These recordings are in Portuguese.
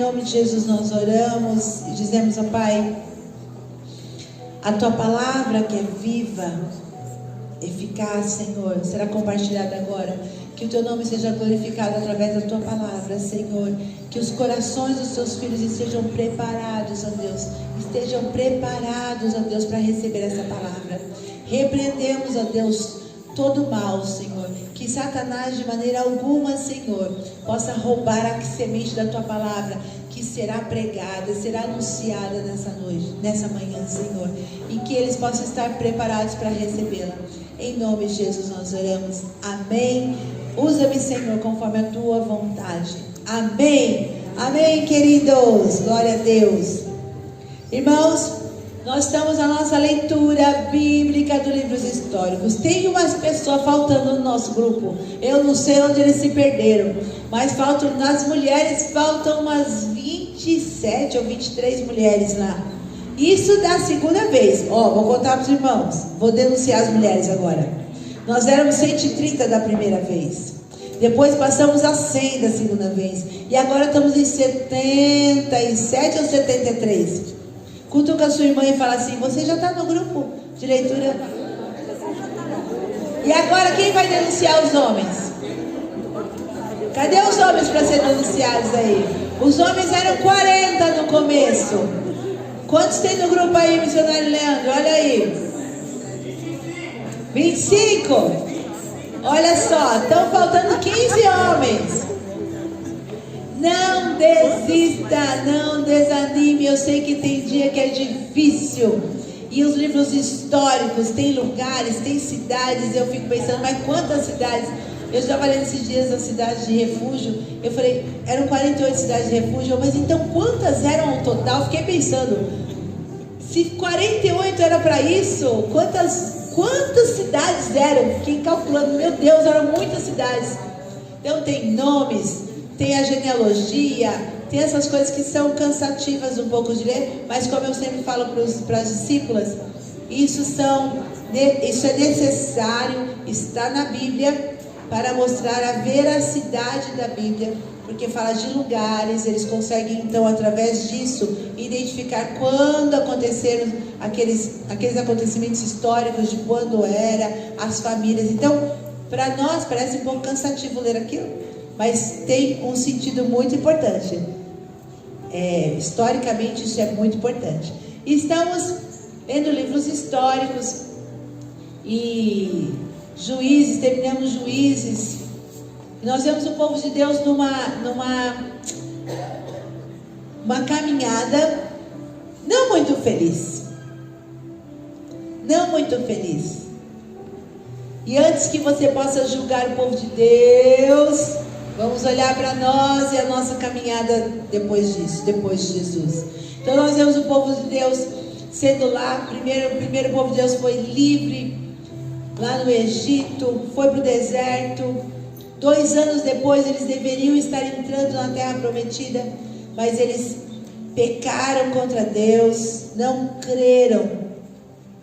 nome de Jesus nós oramos e dizemos, ó Pai, a Tua palavra que é viva, eficaz, Senhor, será compartilhada agora. Que o Teu nome seja glorificado através da Tua palavra, Senhor. Que os corações dos Teus filhos estejam preparados, ó Deus. Estejam preparados, ó Deus, para receber essa palavra. Repreendemos, ó Deus, todo mal, Senhor. Que Satanás de maneira alguma, Senhor, possa roubar a semente da Tua palavra, que será pregada, será anunciada nessa noite, nessa manhã, Senhor. E que eles possam estar preparados para recebê-la. Em nome de Jesus nós oramos. Amém. Usa-me, Senhor, conforme a Tua vontade. Amém. Amém, queridos. Glória a Deus. Irmãos, nós estamos na nossa leitura bíblica dos livros históricos. Tem umas pessoas faltando no nosso grupo. Eu não sei onde eles se perderam, mas faltam, nas mulheres, faltam umas 27 ou 23 mulheres lá. Isso da segunda vez. Vou contar para os irmãos. Vou denunciar as mulheres agora. Nós éramos 130 da primeira vez. Depois passamos a 100 da segunda vez. E agora estamos em 77 ou 73. Cutuca a sua irmã e fala assim: você já está no grupo de leitura? E agora quem vai denunciar os homens? Cadê os homens para ser denunciados aí? Os homens eram 40 no começo. Quantos tem no grupo aí, missionário Leandro? Olha aí. 25. Olha só, estão faltando 15 homens. Não desista, não desanime. Eu sei que tem dia que é difícil. E os livros históricos, tem lugares, tem cidades. Eu fico pensando, mas quantas cidades? Eu estava lendo esses dias as cidades de refúgio. Eu falei, eram 48 cidades de refúgio. Mas então quantas eram ao total? Fiquei pensando, se 48 era para isso, quantas cidades eram? Fiquei calculando, meu Deus, eram muitas cidades. Então tem nomes, tem a genealogia, tem essas coisas que são cansativas um pouco de ler, mas como eu sempre falo para as discípulas, isso é necessário, está na Bíblia, para mostrar a veracidade da Bíblia, porque fala de lugares, eles conseguem então através disso identificar quando aconteceram aqueles acontecimentos históricos, de quando era, as famílias. Então, para nós parece um pouco cansativo ler aquilo, mas tem um sentido muito importante. Historicamente isso é muito importante. E estamos lendo livros históricos e Juízes, terminamos Juízes. Nós vemos o povo de Deus numa caminhada não muito feliz. Não muito feliz. E antes que você possa julgar o povo de Deus, vamos olhar para nós e a nossa caminhada depois disso, depois de Jesus. Então nós vemos o povo de Deus sendo lá, o primeiro povo de Deus foi livre lá no Egito, foi para o deserto. 2 anos depois eles deveriam estar entrando na terra prometida, mas eles pecaram contra Deus, não creram.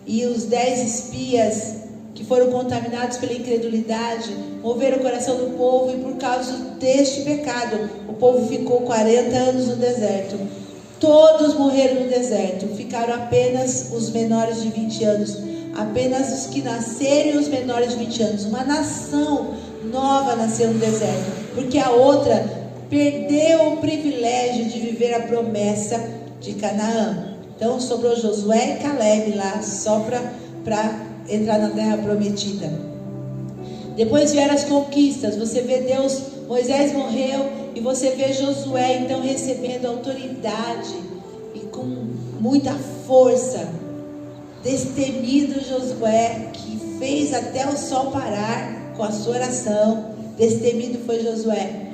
E os 10 espias que foram contaminados pela incredulidade moveram o coração do povo, e por causa deste pecado o povo ficou 40 anos no deserto. Todos morreram no deserto, ficaram apenas os menores de 20 anos, apenas os que nasceram e os menores de 20 anos. Uma nação nova nasceu no deserto, porque a outra perdeu o privilégio de viver a promessa de Canaã. Então sobrou Josué e Caleb lá, só para entrar na terra prometida. Depois vieram as conquistas. Você vê Deus, Moisés morreu, e você vê Josué então recebendo autoridade e com muita força. Destemido Josué, que fez até o sol parar com a sua oração. Destemido foi Josué.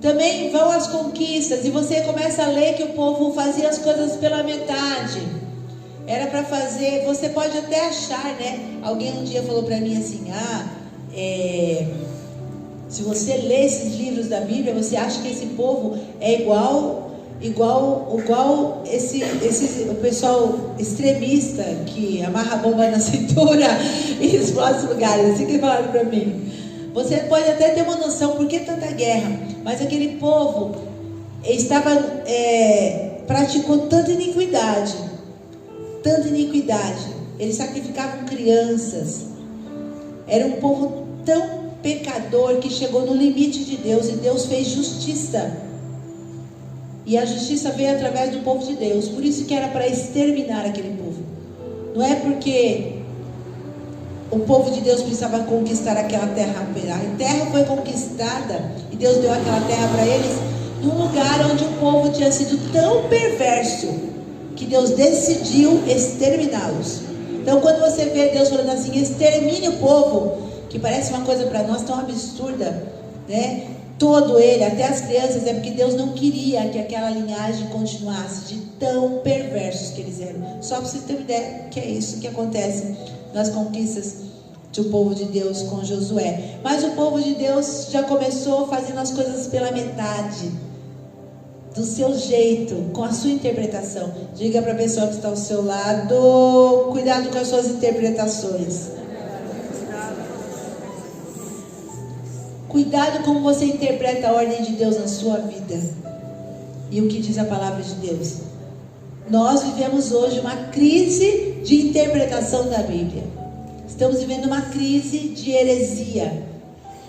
Também vão as conquistas, e você começa a ler que o povo fazia as coisas pela metade. Era para fazer, você pode até achar, né? Alguém um dia falou para mim assim: se você lê esses livros da Bíblia, você acha que esse povo é igual o pessoal extremista que amarra a bomba na cintura e explode os lugares. Assim que falaram para mim. Você pode até ter uma noção por que tanta guerra, mas aquele povo praticou tanta iniquidade, eles sacrificavam crianças, era um povo tão pecador que chegou no limite de Deus, e Deus fez justiça, e a justiça veio através do povo de Deus. Por isso que era para exterminar aquele povo. Não é porque o povo de Deus precisava conquistar aquela terra. A terra foi conquistada e Deus deu aquela terra para eles num lugar onde o povo tinha sido tão perverso que Deus decidiu exterminá-los. Então, quando você vê Deus falando assim, extermine o povo, que parece uma coisa para nós tão absurda, né? Todo ele, até as crianças, é porque Deus não queria que aquela linhagem continuasse, de tão perversos que eles eram. Só para você ter uma ideia, que é isso que acontece nas conquistas do povo de Deus com Josué. Mas o povo de Deus já começou fazendo as coisas pela metade, do seu jeito, com a sua interpretação. Diga para a pessoa que está ao seu lado, cuidado com as suas interpretações. Cuidado como você interpreta a ordem de Deus na sua vida. E o que diz a palavra de Deus? Nós vivemos hoje uma crise de interpretação da Bíblia. Estamos vivendo uma crise de heresia,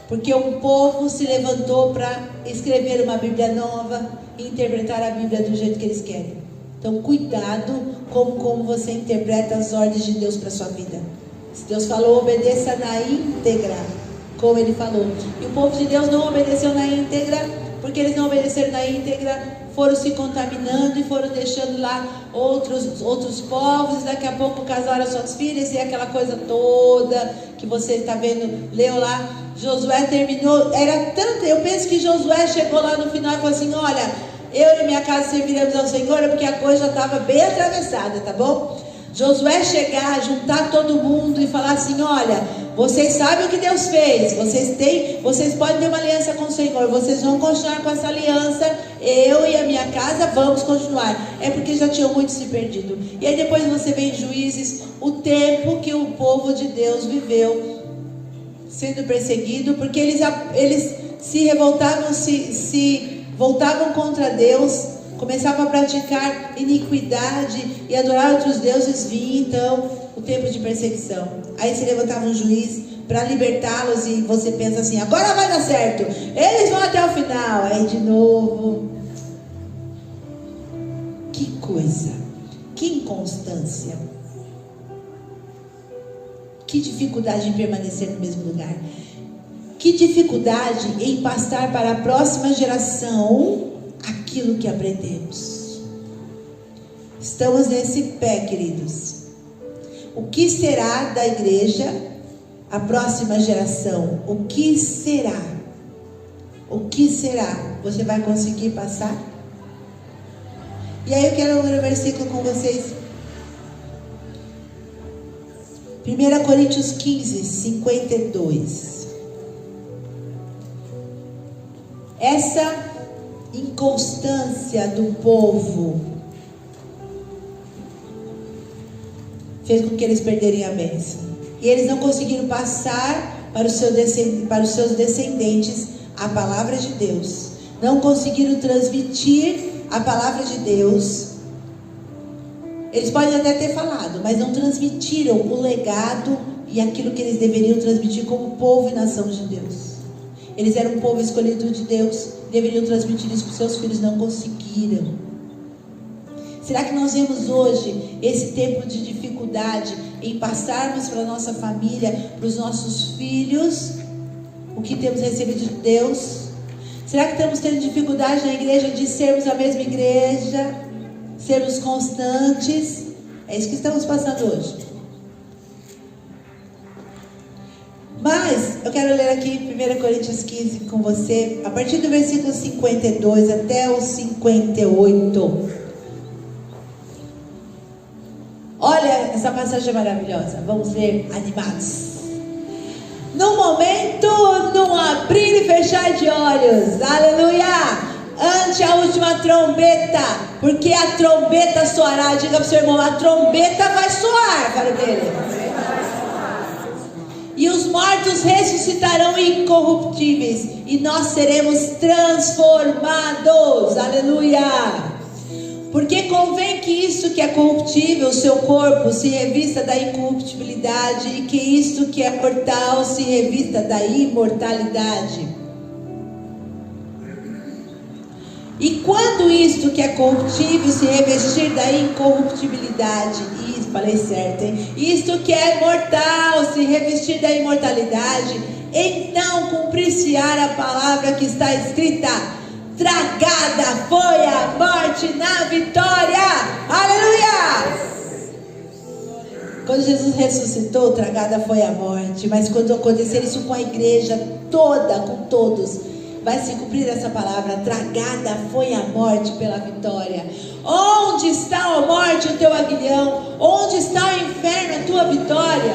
porque um povo se levantou para escrever uma Bíblia nova e interpretar a Bíblia do jeito que eles querem. Então, cuidado como você interpreta as ordens de Deus para a sua vida. Se Deus falou, obedeça na íntegra, como Ele falou. E o povo de Deus não obedeceu na íntegra, porque eles não obedeceram na íntegra, foram se contaminando e foram deixando lá outros povos. Daqui a pouco casaram as suas filhas e aquela coisa toda que você está vendo, leu lá. Josué terminou, era tanto, eu penso que Josué chegou lá no final e falou assim: olha, eu e minha casa serviremos ao Senhor, porque a coisa já estava bem atravessada, tá bom? Josué chegar, juntar todo mundo e falar assim: olha, vocês sabem o que Deus fez, vocês podem ter uma aliança com o Senhor, vocês vão continuar com essa aliança, eu e a minha casa vamos continuar. É porque já tinham muitos se perdido. E aí depois você vê em Juízes o tempo que o povo de Deus viveu sendo perseguido, porque eles se revoltavam, se voltavam contra Deus, começavam a praticar iniquidade e adorar outros deuses. Vinha então o tempo de perseguição. Aí se levantava um juiz para libertá-los, e você pensa assim: agora vai dar certo, eles vão até o final. Aí de novo, que coisa, que inconstância, que dificuldade em permanecer no mesmo lugar, que dificuldade em passar para a próxima geração aquilo que aprendemos. Estamos nesse pé, queridos. O que será da igreja, a próxima geração? O que será? O que será? Você vai conseguir passar? E aí eu quero ler o versículo com vocês. 1 Coríntios 15, 52. Essa inconstância do povo fez com que eles perderem a bênção. E eles não conseguiram passar para os seus descendentes a palavra de Deus. Não conseguiram transmitir a palavra de Deus. Eles podem até ter falado, mas não transmitiram o legado e aquilo que eles deveriam transmitir como povo e nação de Deus. Eles eram um povo escolhido de Deus, deveriam transmitir isso para os seus filhos, não conseguiram. Será que nós vemos hoje esse tempo de dificuldade em passarmos para a nossa família, para os nossos filhos, o que temos recebido de Deus? Será que estamos tendo dificuldade na igreja de sermos a mesma igreja, sermos constantes? É isso que estamos passando hoje. Mas eu quero ler aqui 1 Coríntios 15 com você, a partir do versículo 52 até o 58. Olha, essa passagem é maravilhosa. Vamos ler animados. No momento, num abrir e fechar de olhos, aleluia, ante a última trombeta, porque a trombeta soará. Diga para o seu irmão: a trombeta vai soar, para dele. e os mortos ressuscitarão incorruptíveis, e nós seremos transformados. Aleluia! Porque convém que isto que é corruptível, o seu corpo, se revista da incorruptibilidade, e que isto que é mortal se revista da imortalidade. E quando isto que é corruptível se revestir da incorruptibilidade, falei certo, hein? Isto que é mortal se revestir da imortalidade, então cumprir-se-á a palavra que está escrita: tragada foi a morte na vitória. Aleluia! Quando Jesus ressuscitou, tragada foi a morte. Mas quando acontecer isso com a igreja toda, com todos, vai se cumprir essa palavra: tragada foi a morte pela vitória. Onde está, ó morte, o teu aguilhão? Onde está o inferno, a tua vitória?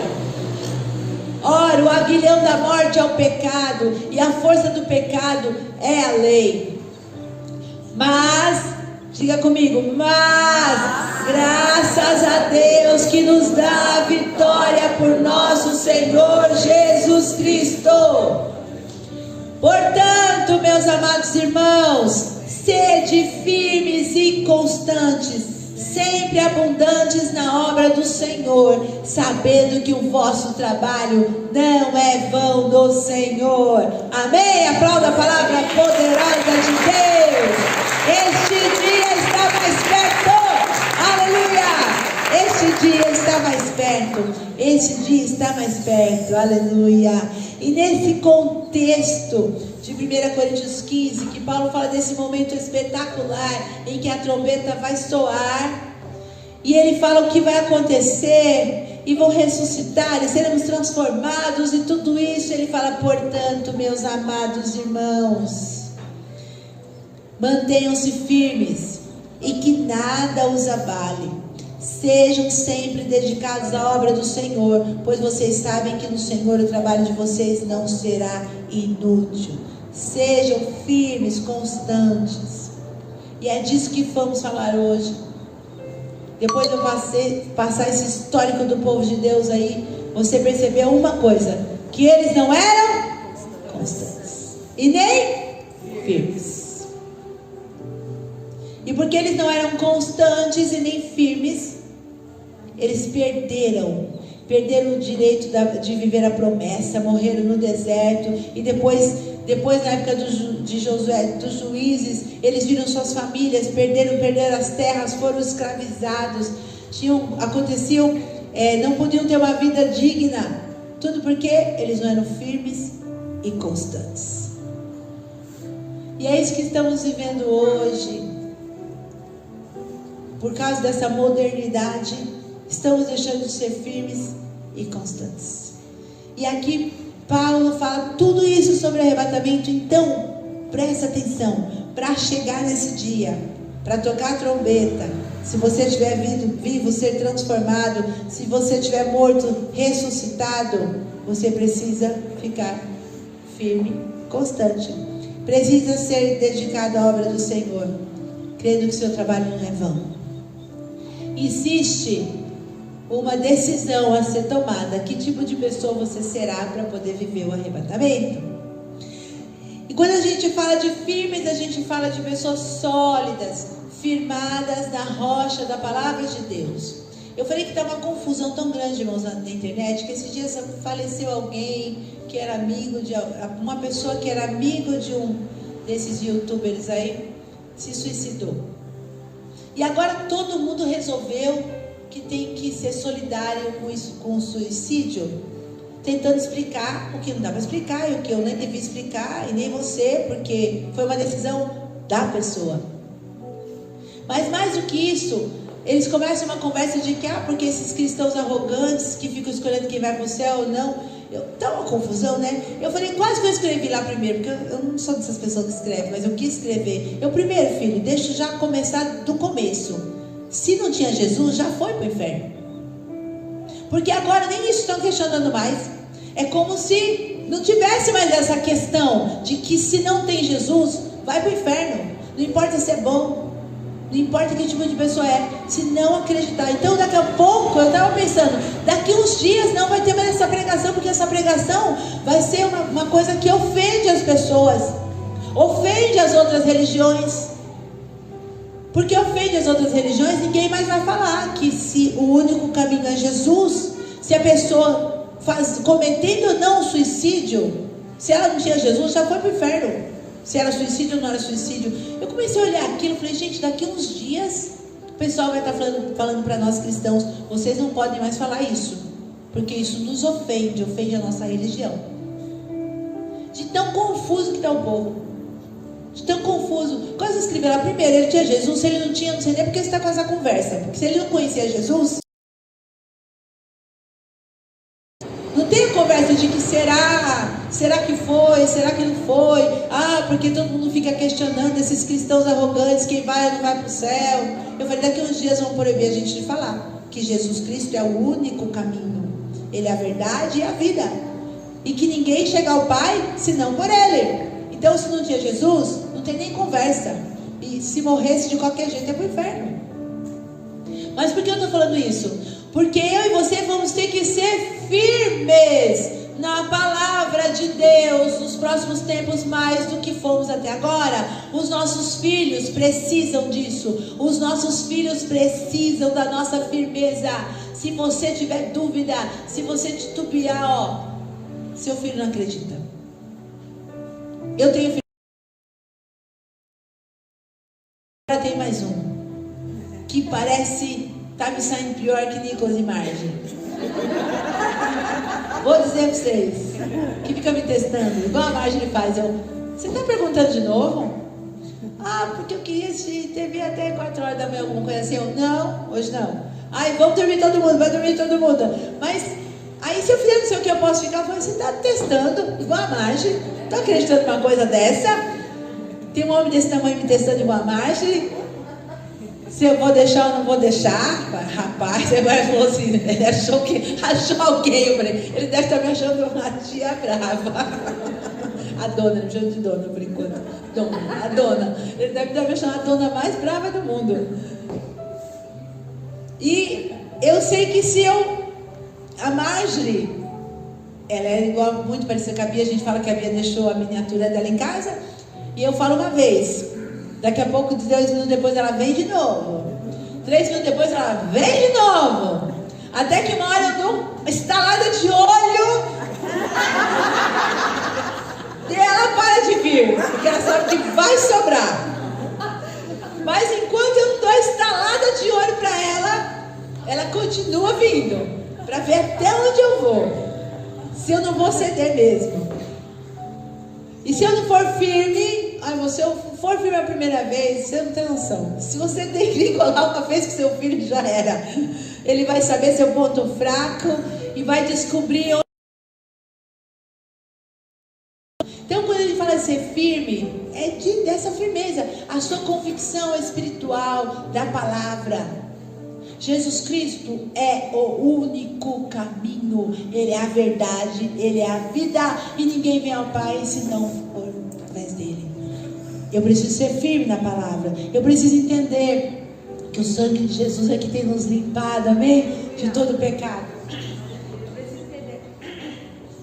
Ora, o aguilhão da morte é o pecado, e a força do pecado é a lei. Mas, diga comigo, mas, graças a Deus que nos dá a vitória por nosso Senhor Jesus Cristo. Portanto, meus amados irmãos, sede firmes e constantes, sempre abundantes na obra do Senhor, sabendo que o vosso trabalho não é vão do Senhor. Amém? Aplauda a palavra poderosa de Deus. Este dia está mais perto. Aleluia! Este dia está mais perto. Este dia está mais perto. Aleluia! E nesse contexto de 1 Coríntios 15, que Paulo fala desse momento espetacular em que a trombeta vai soar, e ele fala o que vai acontecer, e vão ressuscitar, e seremos transformados, e tudo isso, ele fala: portanto, meus amados irmãos, mantenham-se firmes, e que nada os abale. Sejam sempre dedicados à obra do Senhor, pois vocês sabem que no Senhor o trabalho de vocês não será inútil. Sejam firmes, constantes. E é disso que vamos falar hoje. Depois de eu passar esse histórico do povo de Deus aí, você percebeu uma coisa: que eles não eram constantes e nem firmes. E porque eles não eram constantes e nem firmes, eles perderam o direito de viver a promessa, morreram no deserto. E depois na época de Josué, dos juízes, eles viram suas famílias, perderam as terras, foram escravizados, não podiam ter uma vida digna, tudo porque eles não eram firmes e constantes. E é isso que estamos vivendo hoje. Por causa dessa modernidade, estamos deixando de ser firmes e constantes. E aqui Paulo fala tudo isso sobre arrebatamento. Então, presta atenção, para chegar nesse dia, para tocar a trombeta, se você estiver vivo, ser transformado, se você estiver morto, ressuscitado, você precisa ficar firme, constante. Precisa ser dedicado à obra do Senhor, crendo que seu trabalho não é vão. Existe uma decisão a ser tomada: que tipo de pessoa você será para poder viver o arrebatamento. E quando a gente fala de firmes, a gente fala de pessoas sólidas, firmadas na rocha da palavra de Deus. Eu falei que está uma confusão tão grande, irmãos, na internet, que esses dias faleceu alguém que era amigo de uma pessoa que era amigo de um desses youtubers aí, se suicidou. E agora todo mundo resolveu que tem que ser solidário com o suicídio, tentando explicar o que não dá para explicar, e o que eu nem devia explicar, e nem você, porque foi uma decisão da pessoa. Mas mais do que isso, eles começam uma conversa de que, porque esses cristãos arrogantes que ficam escolhendo quem vai para o céu ou não, tá uma confusão, né? Eu falei, quase que eu escrevi lá primeiro, porque eu não sou dessas pessoas que escrevem, mas eu quis escrever. Primeiro, filho, deixa eu já começar do começo. Se não tinha Jesus, já foi para o inferno. Porque agora nem isso estão questionando mais. É como se não tivesse mais essa questão de que se não tem Jesus, vai para o inferno. Não importa se é bom. Não importa que tipo de pessoa é, se não acreditar. Então daqui a pouco, eu estava pensando, daqui uns dias não vai ter mais essa pregação, porque essa pregação vai ser uma coisa que ofende as pessoas, ofende as outras religiões. Porque ofende as outras religiões, ninguém mais vai falar que se o único caminho é Jesus, se a pessoa cometendo ou não suicídio, se ela não tinha Jesus, já foi para o inferno. Se era suicídio ou não era suicídio. Eu comecei a olhar aquilo e falei, gente, daqui uns dias o pessoal vai estar falando para nós cristãos, vocês não podem mais falar isso, porque isso nos ofende a nossa religião. De tão confuso que está o povo. De tão confuso. Quase escrever lá, primeiro, ele tinha Jesus, se ele não tinha, não sei nem porque você está com essa conversa. Porque se ele não conhecia Jesus, não tem conversa de que será que foi, será que não foi? Ah, porque todo mundo fica questionando esses cristãos arrogantes, quem vai ou não vai para o céu. Eu falei, daqui uns dias vão proibir a gente de falar que Jesus Cristo é o único caminho, Ele é a verdade e a vida, e que ninguém chega ao Pai senão por Ele. Então, se não tinha Jesus, não tem nem conversa. E se morresse de qualquer jeito, é para o inferno. Mas por que eu estou falando isso? Porque eu e você vamos ter que ser firmes na palavra de Deus nos próximos tempos, mais do que fomos até agora. Os nossos filhos precisam disso. Os nossos filhos precisam da nossa firmeza. Se você tiver dúvida, se você titubear, seu filho não acredita. Eu tenho filho. Agora tem mais um que parece tá me saindo pior que Nicolas e Marge. Vou dizer pra vocês, que fica me testando, igual a Marge faz. Você tá perguntando de novo? Ah, porque eu queria assistir TV até 4 horas da manhã, alguma coisa assim. Não, hoje não. Ai, vamos dormir todo mundo, vai dormir todo mundo. Mas aí se eu fizer não sei o que eu posso ficar, eu falei, você tá testando, igual a Marge. Tá acreditando numa coisa dessa? Tem um homem desse tamanho me testando igual a Marge. Se eu vou deixar ou não vou deixar. Rapaz, agora falou assim, ele achou alguém. Eu falei, ele deve estar me achando uma tia brava. A dona, não me chamo de dona por enquanto. A dona. Ele deve estar me achando a dona mais brava do mundo. E eu sei que se a Marjorie, ela é igual, muito parecida com a Bia. A gente fala que a Bia deixou a miniatura dela em casa. E eu falo uma vez. Daqui a pouco, 2 minutos depois, ela vem de novo. 3 minutos depois, ela vem de novo. Até que uma hora eu dou uma estalada de olho. E ela para de vir. Porque ela sabe que vai sobrar. Mas enquanto eu dou a estalada de olho para ela continua vindo. Para ver até onde eu vou. Se eu não vou ceder mesmo. E se eu não for firme, se eu for firme a primeira vez, você não tem noção. Se você degringolar uma vez com seu filho, já era. Ele vai saber seu ponto fraco e vai descobrir. Então, quando ele fala de ser firme, é dessa firmeza. A sua convicção espiritual da palavra. Jesus Cristo é o único caminho, Ele é a verdade, Ele é a vida, e ninguém vem ao Pai se não for através dEle. Eu preciso ser firme na palavra, eu preciso entender que o sangue de Jesus é que tem nos limpado, amém? De todo pecado. Eu preciso entender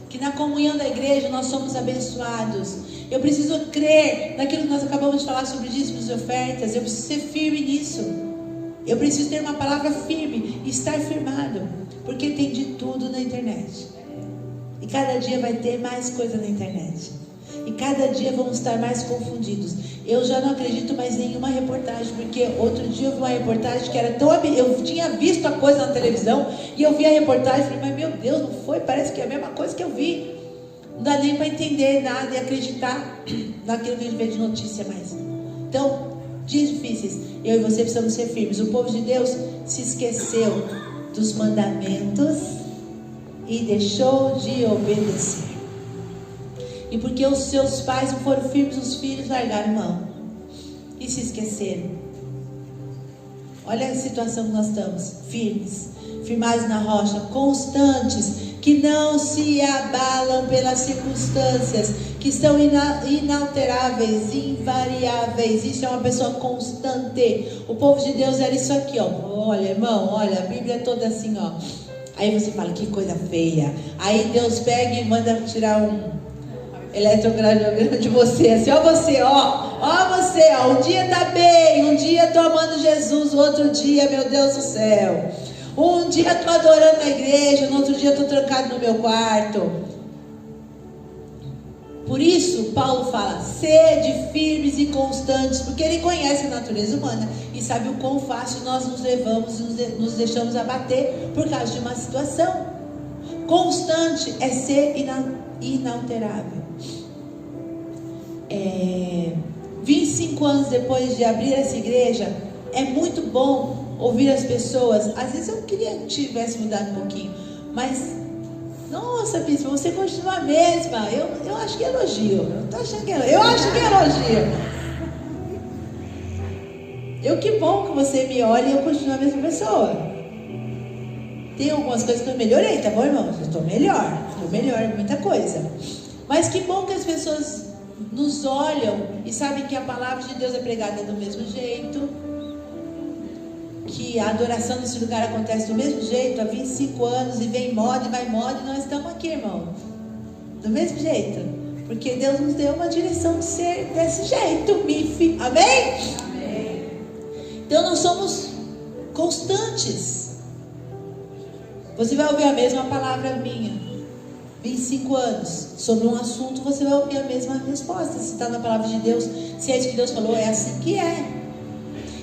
que na comunhão da igreja nós somos abençoados. Eu preciso crer naquilo que nós acabamos de falar sobre dízimos e ofertas, eu preciso ser firme nisso. Eu preciso ter uma palavra firme e estar firmado, porque tem de tudo na internet. E cada dia vai ter mais coisa na internet. E cada dia vamos estar mais confundidos. Eu já não acredito mais em nenhuma reportagem, porque outro dia eu vi uma reportagem que era tão... Eu tinha visto a coisa na televisão e eu vi a reportagem e falei, mas meu Deus, não foi? Parece que é a mesma coisa que eu vi. Não dá nem para entender nada e acreditar naquilo que a gente vê de notícia mais. Então, dias difíceis, eu e você precisamos ser firmes. O povo de Deus se esqueceu dos mandamentos e deixou de obedecer. E porque os seus pais não foram firmes, os filhos largaram mão e se esqueceram. Olha a situação que nós estamos, firmes, firmados na rocha, constantes, que não se abalam pelas circunstâncias, que estão inalteráveis, invariáveis. Isso é uma pessoa constante. O povo de Deus era isso aqui, ó. Olha, irmão, olha, a Bíblia é toda assim, ó. Aí você fala, que coisa feia. Aí Deus pega e manda tirar um eletrocardiograma de você, assim, ó você, ó você, ó, um dia tá bem, um dia tô amando Jesus, o outro dia, meu Deus do céu, um dia tô adorando na igreja, no outro dia tô trancado no meu quarto. Por isso, Paulo fala, sede firmes e constantes, porque ele conhece a natureza humana e sabe o quão fácil nós nos levamos e nos deixamos abater por causa de uma situação. Constante é ser inalterável. 25 anos depois de abrir essa igreja, é muito bom ouvir as pessoas. Às vezes eu queria que tivesse mudado um pouquinho, mas nossa, bispo, você continua a mesma. Eu acho que é elogio. Eu acho que é elogio. Que bom que você me olha e eu continuo a mesma pessoa. Tem algumas coisas que eu melhorei, tá bom, irmão? Eu estou melhor muita coisa. Mas que bom que as pessoas nos olham e sabem que a palavra de Deus é pregada do mesmo jeito, que a adoração nesse lugar acontece do mesmo jeito há 25 anos, e vem moda e vai moda, e nós estamos aqui, irmão, do mesmo jeito, porque Deus nos deu uma direção de ser desse jeito, MIF, amém? Amém. Então nós somos constantes. Você vai ouvir a mesma palavra minha, 25 anos, sobre um assunto, você vai ouvir a mesma resposta. Se está na palavra de Deus, se é isso que Deus falou, é assim que é.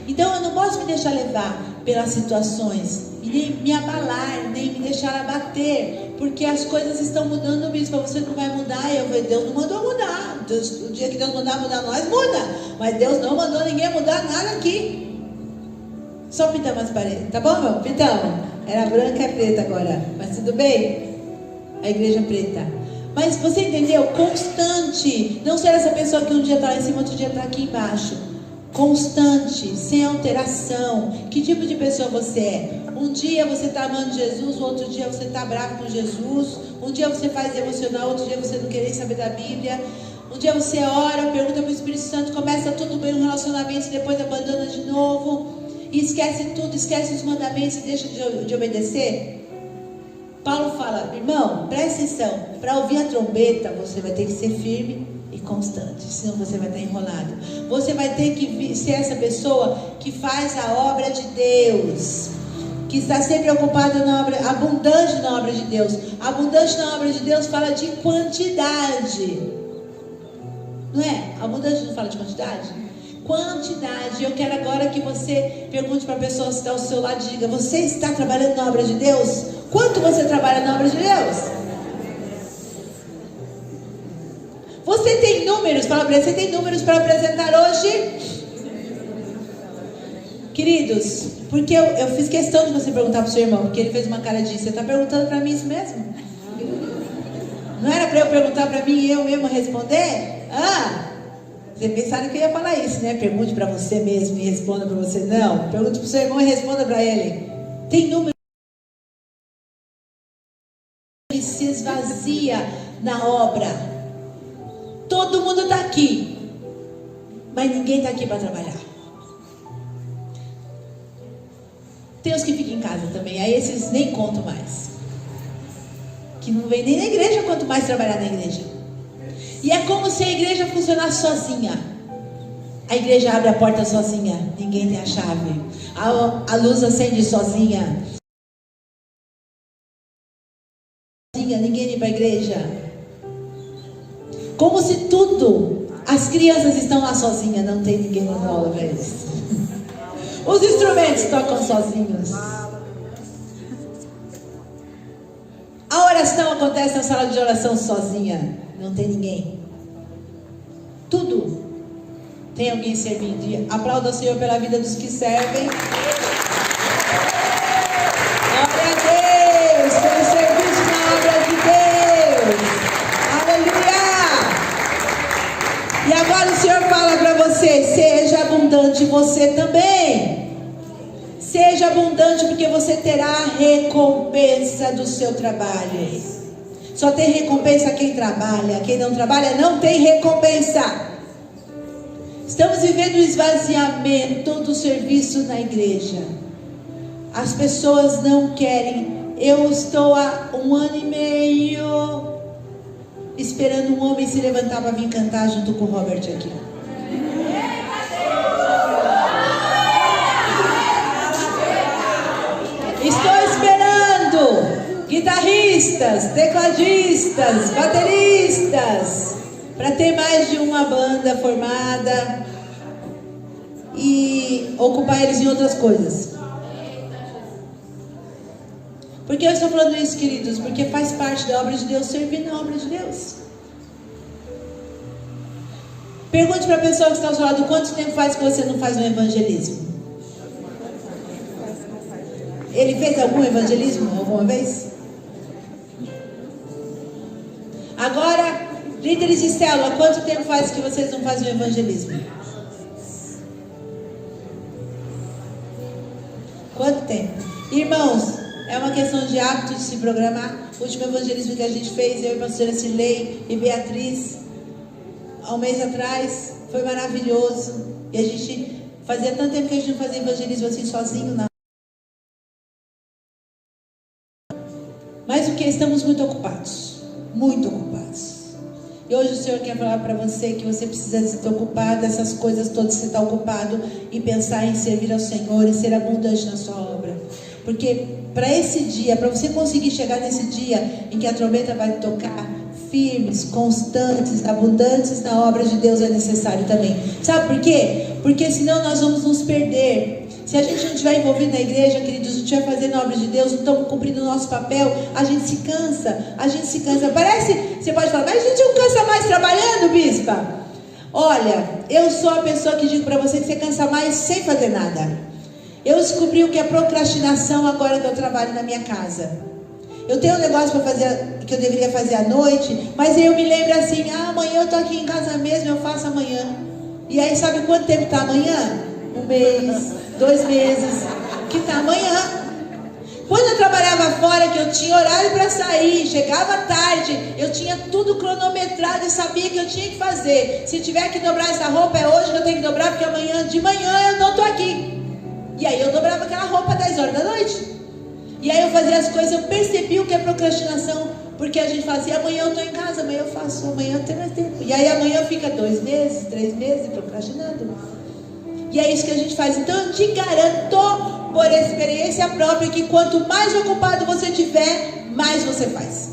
Então eu não posso me deixar levar pelas situações, e nem me abalar, nem me deixar abater, porque as coisas estão mudando, bispo. Você não vai mudar. Deus não mandou mudar. O dia que Deus mandar mudar nós, muda. Mas Deus não mandou ninguém mudar nada aqui. Só pintamos as paredes, tá bom, meu? Pintamos. Era branca e preta agora, mas tudo bem. A igreja preta. Mas você entendeu? Constante. Não ser essa pessoa que um dia está lá em cima, outro dia está aqui embaixo. Constante, sem alteração. Que tipo de pessoa você é? Um dia você está amando Jesus, o outro dia você está bravo com Jesus. Um dia você faz emocional, outro dia você não quer saber da Bíblia. Um dia você ora, pergunta para o Espírito Santo, começa tudo bem no relacionamento e depois abandona de novo. E esquece tudo, esquece os mandamentos e deixa de obedecer. Paulo fala, irmão, presta atenção, para ouvir a trombeta você vai ter que ser firme e constante, senão você vai estar enrolado. Você vai ter que ser essa pessoa que faz a obra de Deus, que está sempre ocupada na obra, abundante na obra de Deus. Abundante na obra de Deus fala de quantidade, não é? Abundante não fala de quantidade? Quantidade. Eu quero agora que você pergunte para a pessoa que está ao seu lado e diga, você está trabalhando na obra de Deus? Quanto você trabalha na obra de Deus? Você tem números para apresentar? Você tem números para apresentar hoje? Queridos, porque eu fiz questão de você perguntar para o seu irmão, porque ele fez uma cara de, você está perguntando para mim isso mesmo? Não era para eu perguntar para mim e eu mesmo responder? Vocês pensaram que eu ia falar isso, né? Pergunte para você mesmo e responda para você. Não, pergunte para o seu irmão e responda para ele. Tem número. Ele se esvazia na obra. Todo mundo está aqui, mas ninguém está aqui para trabalhar. Tem os que ficam em casa também, aí esses nem contam mais. Que não vem nem na igreja, quanto mais trabalhar na igreja. E é como se a igreja funcionasse sozinha. A igreja abre a porta sozinha, ninguém tem a chave. A luz acende sozinha. Ninguém vem para a igreja. Como se tudo, as crianças estão lá sozinhas, não tem ninguém dando aula para eles. Os instrumentos tocam sozinhos. A oração acontece na sala de oração sozinha, não tem ninguém. Tudo tem alguém servindo. Aplauda o Senhor pela vida dos que servem. Glória a Deus pelo serviço na obra de Deus. Aleluia! E agora o Senhor fala para você, seja abundante você também. seja abundante, porque você terá a recompensa do seu trabalho. Só tem recompensa quem trabalha. Quem não trabalha não tem recompensa. Estamos vivendo o esvaziamento do serviço na igreja. As pessoas não querem. Eu estou há 1 ano e meio esperando um homem se levantar para vir cantar junto com o Robert aqui. Estou esperando guitarristas, tecladistas, bateristas, para ter mais de uma banda formada e ocupar eles em outras coisas. Por que eu estou falando isso, queridos? Porque faz parte da obra de Deus servir na obra de Deus. Pergunte para a pessoa que está ao seu lado: quanto tempo faz que você não faz um evangelismo? Ele fez algum evangelismo alguma vez? Agora, líderes de célula, quanto tempo faz que vocês não fazem um evangelismo? Quanto tempo? Irmãos, é uma questão de hábito, de se programar. O último evangelismo que a gente fez, eu e a pastora Cilei e Beatriz, há um mês atrás, foi maravilhoso. E a gente fazia tanto tempo que a gente não fazia evangelismo assim sozinho, não. Mas o que? Estamos muito ocupados. Muito ocupados. E hoje o Senhor quer falar para você que você precisa se ocupar dessas coisas todas, você está ocupado em pensar em servir ao Senhor e ser abundante na sua obra. Porque para esse dia, para você conseguir chegar nesse dia em que a trombeta vai tocar, firmes, constantes, abundantes na obra de Deus é necessário também. Sabe por quê? Porque senão nós vamos nos perder. Se a gente não estiver envolvido na igreja, queridos, não estiver fazendo a obra de Deus, não estamos cumprindo o nosso papel, a gente se cansa. Parece, você pode falar, mas a gente não cansa mais trabalhando, bispa? Olha, eu sou a pessoa que digo para você que você cansa mais sem fazer nada. Eu descobri o que é procrastinação agora que eu trabalho na minha casa. Eu tenho um negócio para fazer que eu deveria fazer à noite, mas aí eu me lembro assim, amanhã eu estou aqui em casa mesmo, eu faço amanhã. E aí sabe quanto tempo está amanhã? 1 mês, 2 meses, que está amanhã. Quando eu trabalhava fora, que eu tinha horário para sair, chegava tarde, eu tinha tudo cronometrado e sabia que eu tinha que fazer. Se tiver que dobrar essa roupa, é hoje que eu tenho que dobrar, porque amanhã de manhã eu não estou aqui. E aí eu dobrava aquela roupa às 10 horas da noite. E aí eu fazia as coisas, eu percebi o que é procrastinação. Porque a gente fazia, amanhã eu estou em casa, amanhã eu faço, amanhã eu tenho mais tempo. E aí amanhã fica 2 meses, 3 meses procrastinando. E é isso que a gente faz. Então eu te garanto, por experiência própria, que quanto mais ocupado você tiver, mais você faz.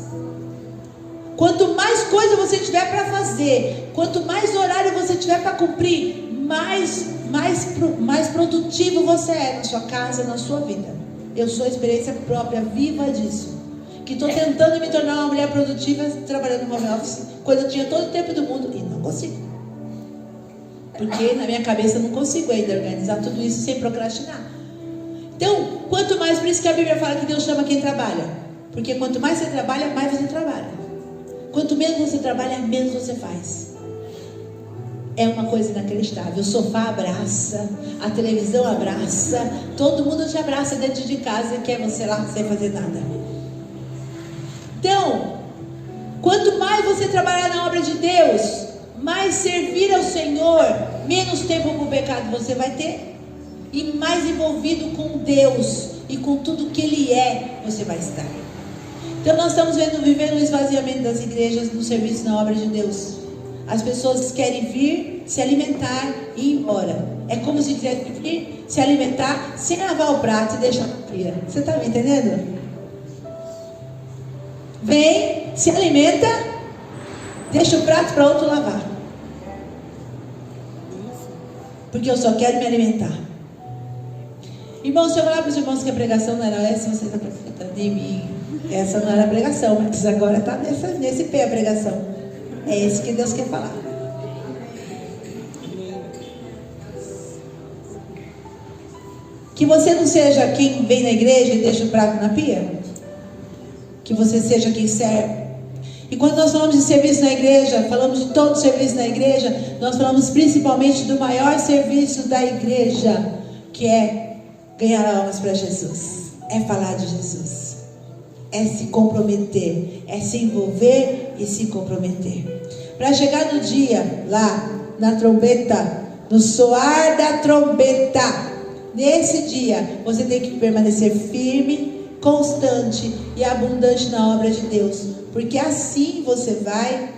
Quanto mais coisa você tiver para fazer, quanto mais horário você tiver para cumprir, mais produtivo você é na sua casa, na sua vida. Eu sou a experiência própria, viva disso. Que estou tentando me tornar uma mulher produtiva trabalhando no home office, quando eu tinha todo o tempo do mundo e não consigo. Porque na minha cabeça eu não consigo ainda organizar tudo isso sem procrastinar. Então, quanto mais, por isso que a Bíblia fala que Deus chama quem trabalha. Porque quanto mais você trabalha, mais você trabalha. Quanto menos você trabalha, menos você faz. É uma coisa inacreditável. O sofá abraça, a televisão abraça, todo mundo te abraça dentro de casa e quer você lá sem fazer nada. Então, quanto mais você trabalhar na obra de Deus, mais servir ao Senhor, menos tempo para o pecado você vai ter, e mais envolvido com Deus e com tudo que Ele é, você vai estar. Então nós estamos vivendo o esvaziamento das igrejas no serviço na obra de Deus. As pessoas querem vir, se alimentar e ir embora. É como se tivesse que vir, se alimentar, sem lavar o prato e deixar na pia. Você está me entendendo? Vem, se alimenta, deixa o prato para outro lavar. Porque eu só quero me alimentar. Irmãos, se eu falar para os irmãos que a pregação não era essa, vocês estão acreditando em mim. Essa não era a pregação, mas agora está nesse pé a pregação. É isso que Deus quer falar. Que você não seja quem vem na igreja e deixa o prato na pia. Que você seja quem serve. E quando nós falamos de serviço na igreja, falamos de todo serviço na igreja, nós falamos principalmente do maior serviço da igreja, que é ganhar almas para Jesus, é falar de Jesus, é se comprometer, é se envolver e se comprometer. Para chegar no dia lá, na trombeta, no soar da trombeta, nesse dia, você tem que permanecer firme, constante e abundante na obra de Deus, porque assim você vai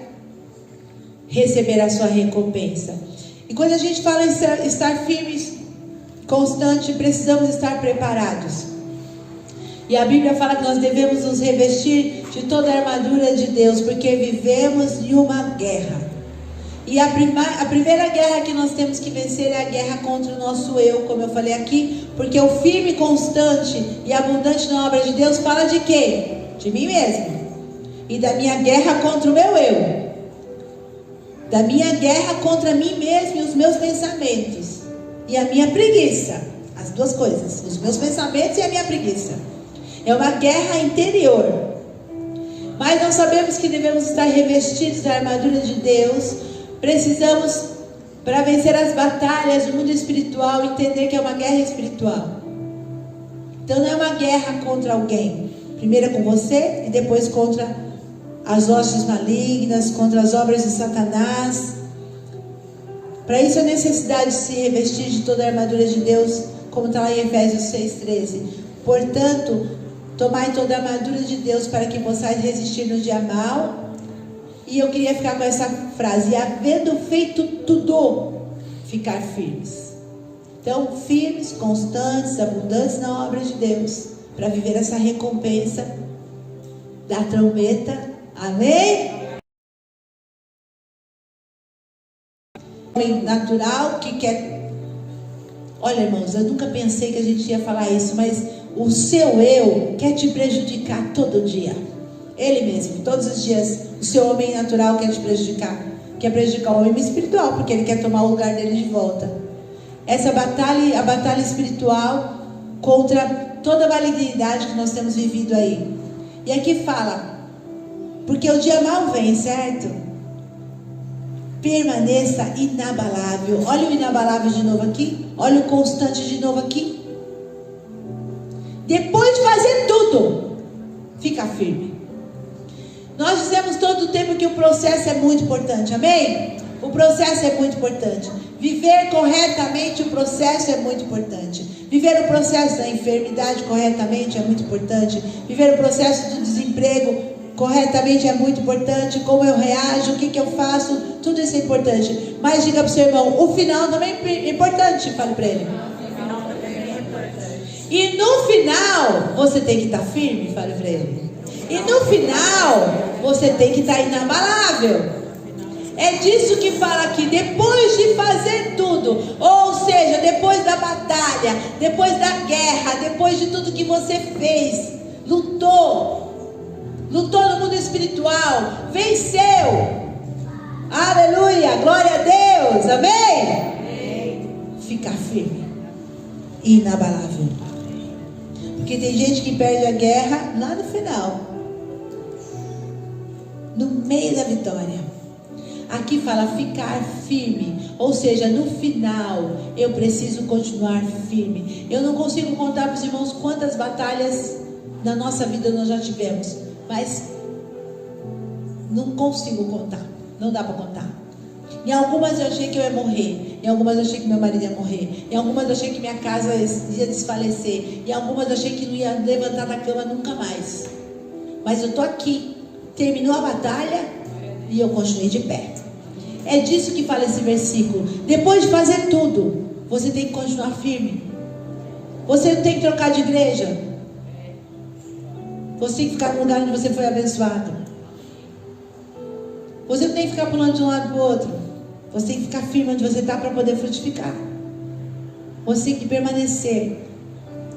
receber a sua recompensa. E quando a gente fala em estar firmes, constante, precisamos estar preparados. E a Bíblia fala que nós devemos nos revestir de toda a armadura de Deus, porque vivemos em uma guerra. E a primeira guerra que nós temos que vencer é a guerra contra o nosso eu, como eu falei aqui, porque o firme, constante e abundante na obra de Deus fala de quem? De mim mesmo. E da minha guerra contra o meu eu. Da minha guerra contra mim mesmo e os meus pensamentos. E a minha preguiça. As duas coisas. Os meus pensamentos e a minha preguiça. É uma guerra interior. Mas nós sabemos que devemos estar revestidos da armadura de Deus. Precisamos, para vencer as batalhas do mundo espiritual, entender que é uma guerra espiritual. Então não é uma guerra contra alguém. Primeiro é com você e depois contra as hostes malignas, contra as obras de Satanás. Para isso a necessidade de se revestir de toda a armadura de Deus, como está lá em Efésios 6,13. Portanto, tomai toda a armadura de Deus para que possais resistir no dia mau. E eu queria ficar com essa frase: e havendo feito tudo, ficar firmes. Então, firmes, constantes, abundantes na obra de Deus, para viver essa recompensa da trombeta. Amém? Homem natural que quer... Olha, irmãos, eu nunca pensei que a gente ia falar isso, mas o seu eu quer te prejudicar todo dia. Ele mesmo, todos os dias. O seu homem natural quer te prejudicar. Quer prejudicar o homem espiritual, porque ele quer tomar o lugar dele de volta. Essa batalha, a batalha espiritual contra toda a malignidade que nós temos vivido aí. E aqui fala: porque o dia mau vem, certo? Permaneça inabalável. Olha o inabalável de novo aqui. Olha o constante de novo aqui. Depois de fazer tudo, fica firme. Nós dizemos todo o tempo que o processo é muito importante, amém? O processo é muito importante. Viver corretamente o processo é muito importante. Viver o processo da enfermidade corretamente é muito importante. Viver o processo do desemprego corretamente é muito importante. Como eu reajo, o que eu faço, tudo isso é importante. Mas diga para o seu irmão, o final também é importante, fale para ele. E no final, você tem que estar firme, fale para ele. E no final, você tem que estar inabalável. É disso que fala aqui, depois de fazer tudo. Ou seja, depois da batalha, depois da guerra, depois de tudo que você fez, lutou no mundo espiritual, venceu. Aleluia, glória a Deus, amém? Ficar firme, inabalável. Porque tem gente que perde a guerra lá no final, no meio da vitória. Aqui fala ficar firme, ou seja, no final eu preciso continuar firme. Eu não consigo contar para os irmãos quantas batalhas na nossa vida nós já tivemos, mas não consigo contar, não dá para contar. Em algumas eu achei que eu ia morrer, em algumas eu achei que meu marido ia morrer, em algumas eu achei que minha casa ia desfalecer, em algumas eu achei que não ia levantar da cama nunca mais. Mas eu estou aqui, terminou a batalha e eu continuei de pé. É disso que fala esse versículo. Depois de fazer tudo, você tem que continuar firme. Você não tem que trocar de igreja. Você tem que ficar no lugar onde você foi abençoado. Você não tem que ficar pulando de um lado para o outro. Você tem que ficar firme onde você está para poder frutificar. Você tem que permanecer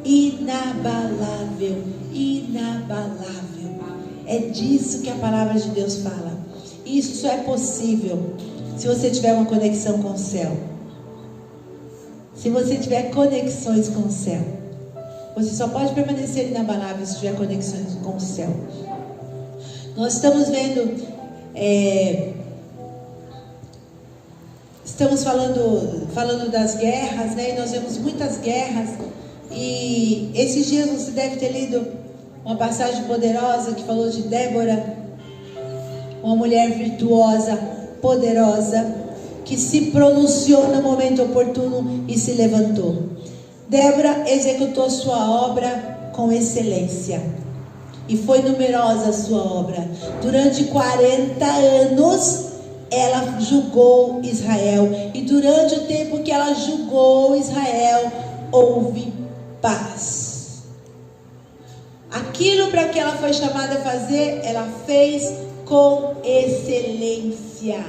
inabalável. Inabalável. É disso que a palavra de Deus fala. Isso só é possível se você tiver uma conexão com o céu. Se você tiver conexões com o céu. Você só pode permanecer inabalável se tiver conexões com o céu. Nós estamos vendo... estamos falando das guerras, né? E nós vemos muitas guerras E esses dias você deve ter lido uma passagem poderosa que falou de Débora, uma mulher virtuosa, poderosa, que se pronunciou no momento oportuno e se levantou. Débora executou sua obra com excelência. E foi numerosa a sua obra. Durante 40 anos ela julgou Israel. E durante o tempo que ela julgou Israel, houve paz. Aquilo para que ela foi chamada a fazer, ela fez com excelência.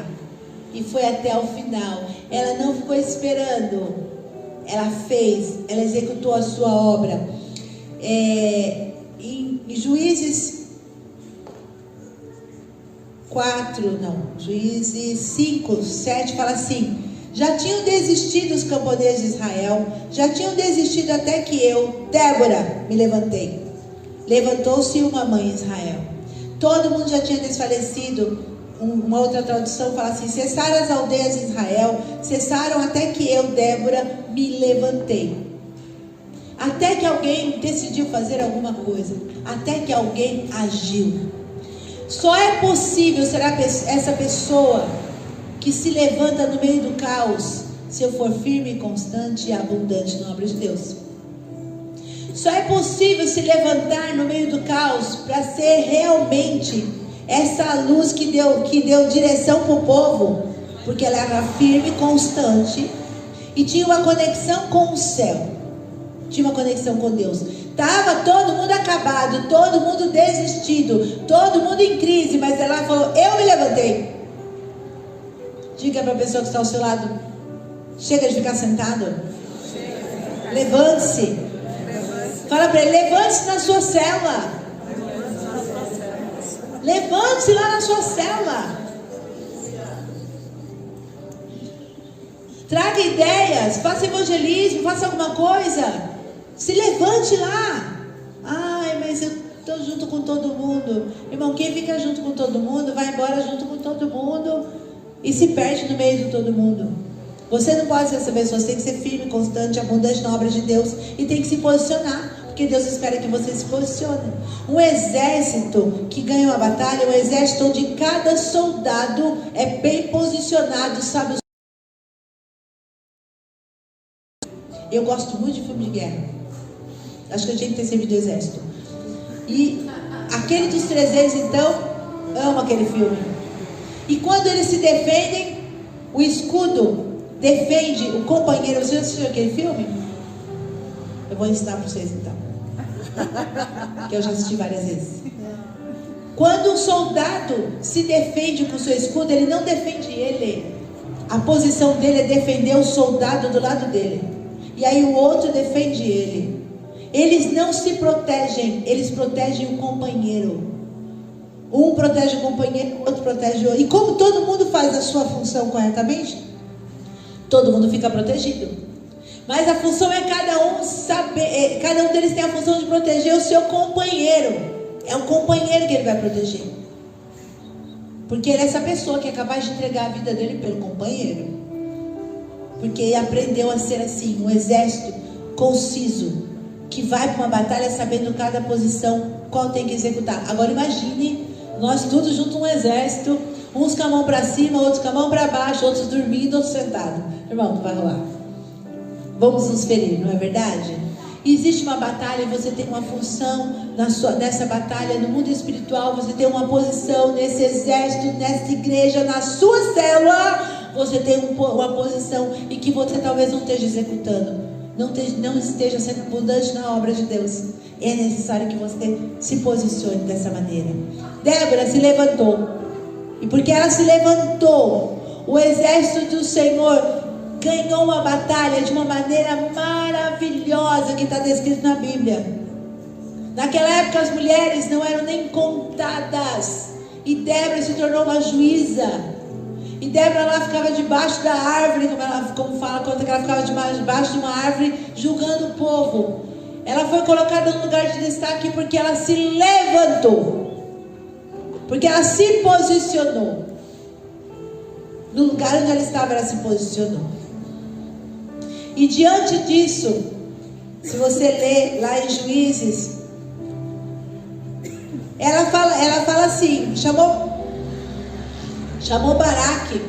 E foi até o final. Ela não ficou esperando. Ela fez, ela executou a sua obra. Em Juízes 5, 7 fala assim: já tinham desistido os camponeses de Israel, já tinham desistido até que eu, Débora, me levantei. Levantou-se uma mãe em Israel. Todo mundo já tinha desfalecido. Uma outra tradução fala assim: cessaram as aldeias de Israel, cessaram até que eu, Débora, me levantei. Até que alguém decidiu fazer alguma coisa, até que alguém agiu. Só é possível ser essa pessoa que se levanta no meio do caos, se eu for firme, constante e abundante na obra de Deus. Só é possível se levantar no meio do caos para ser realmente essa luz que deu direção para o povo, porque ela era firme, constante e tinha uma conexão com o céu, tinha uma conexão com Deus. Estava todo mundo acabado, todo mundo desistido, todo mundo em crise, mas ela falou: eu me levantei. Diga para a pessoa que está ao seu lado: chega de ficar sentado, levante-se. Fala para ele: levante-se na sua célula. Levante-se lá na sua célula. Traga ideias, faça evangelismo, faça alguma coisa. Se levante lá. Ai, mas eu estou junto com todo mundo. Irmão, quem fica junto com todo mundo vai embora junto com todo mundo e se perde no meio de todo mundo. Você não pode ser essa pessoa, você tem que ser firme, constante, abundante na obra de Deus e tem que se posicionar, porque Deus espera que você se posicione. Um exército que ganha uma batalha é um exército onde cada soldado é bem posicionado, sabe? Eu gosto muito de filme de guerra. Acho que eu tinha que ter servido do exército. E aquele dos 300, então, ama aquele filme. E quando eles se defendem, o escudo defende o companheiro. Você já assistiu aquele filme? Eu vou ensinar para vocês então, que eu já assisti várias vezes. Quando um soldado se defende com o seu escudo, ele não defende ele. A posição dele é defender o soldado do lado dele. E aí o outro defende ele. Eles não se protegem, eles protegem o companheiro. Um protege o companheiro, o outro protege o outro. E como todo mundo faz a sua função corretamente, todo mundo fica protegido. Mas a função é cada um saber, cada um deles tem a função de proteger o seu companheiro. É o companheiro que ele vai proteger. Porque ele é essa pessoa que é capaz de entregar a vida dele pelo companheiro. Porque ele aprendeu a ser assim, um exército conciso, que vai para uma batalha sabendo cada posição, qual tem que executar. Agora imagine, nós todos juntos um exército, uns com a mão para cima, outros com a mão para baixo, outros dormindo, outros sentados. Irmão, não vai rolar. Vamos nos ferir, não é verdade? Existe uma batalha e você tem uma função nessa batalha, no mundo espiritual, você tem uma posição nesse exército, nessa igreja, na sua célula, você tem uma posição e que você talvez não esteja executando. Não esteja sendo abundante na obra de Deus. É necessário que você se posicione dessa maneira. Débora se levantou. E porque ela se levantou, o exército do Senhor ganhou uma batalha de uma maneira maravilhosa que está descrito na Bíblia. Naquela época as mulheres não eram nem contadas. E Débora se tornou uma juíza. E Débora lá ficava debaixo da árvore, conta que ela ficava debaixo de uma árvore julgando o povo. Ela foi colocada no lugar de destaque porque ela se levantou, porque ela se posicionou. No lugar onde ela estava, ela se posicionou. E diante disso, Se você ler lá em Juízes, ela fala assim, chamou Baraque,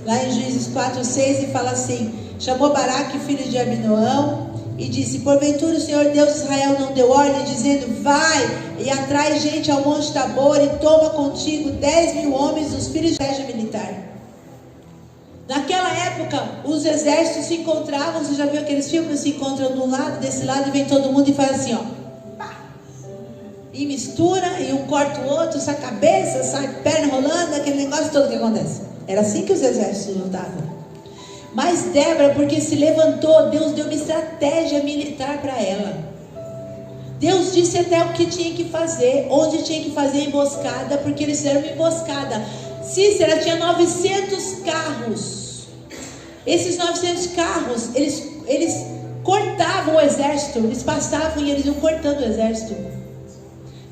lá em Juízes 4:6, e fala assim, chamou Baraque, filho de Abinoão, e disse: porventura o Senhor Deus de Israel não deu ordem, dizendo: vai e atrai gente ao monte Tabor, e toma contigo 10.000 homens dos filhos de estratégia militar. Naquela época, os exércitos se encontravam. Você já viu aqueles filmes? Se encontram de um lado, desse lado, e vem todo mundo e faz assim, ó, e mistura, e um corta o outro, sai cabeça, sai perna rolando, aquele negócio todo que acontece. Era assim que os exércitos lutavam. Mas Débora, porque se levantou, Deus deu uma estratégia militar para ela. Deus disse até o que tinha que fazer, onde tinha que fazer emboscada, porque eles fizeram uma emboscada. Cícera tinha 900 carros. Esses 900 carros, eles cortavam o exército, eles passavam e eles iam cortando o exército.